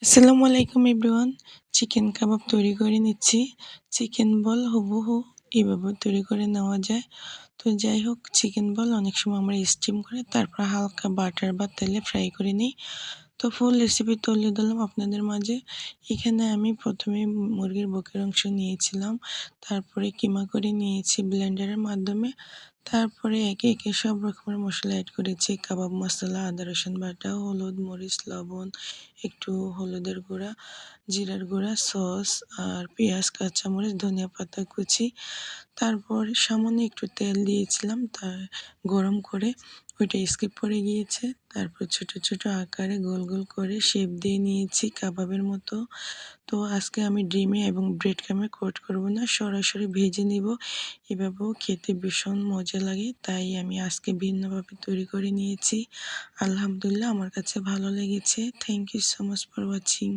আসসালামু আলাইকুম everyone. Chicken কাবাব তৈরি করে নিচ্ছি। চিকেন বল হুবহু এভাবে তৈরি করে নেওয়া যায়। তো যাই হোক, চিকেন বল অনেক সময় আমরা স্টিম করে তারপর হালকা বাটার বা তেলে ফ্রাই করে নিই। তো ফুল রেসিপি তুলে দিলাম আপনাদের মাঝে। এখানে আমি প্রথমে মুরগির বুকের অংশ নিয়েছিলাম, তারপরে কিমা করে নিয়েছি ব্লেন্ডারের মাধ্যমে। তারপরে একে একে সব রকমের মশলা অ্যাড করেছি, কাবাব মশলা, আদা রসুন বাটা, হলুদ মরিচ লবণ, একটু হলুদের গুঁড়া, জিরার গুঁড়া, সস আর পেঁয়াজ, কাঁচামরিচ, ধনিয়া পাতা কুচি। তারপর সামান্য একটু তেল দিয়েছিলাম, গরম করে ওইটা স্কিপ করে গিয়েছে। তারপর ছোট ছোট আকারে গোল গোল করে শেপ দিয়ে নিয়েছি কাবাবের মতো। তো আজকে আমি ডিমে এবং ব্রেড ক্রামে কোট করব না, সরাসরি ভেজে নিব। এভাবেও খেতে ভীষণ মজা লাগে, তাই আমি আজকে ভিন্নভাবে তৈরি করে নিয়েছি। আলহামদুলিল্লাহ, আমার কাছে ভালো লেগেছে। Thank you so much for watching.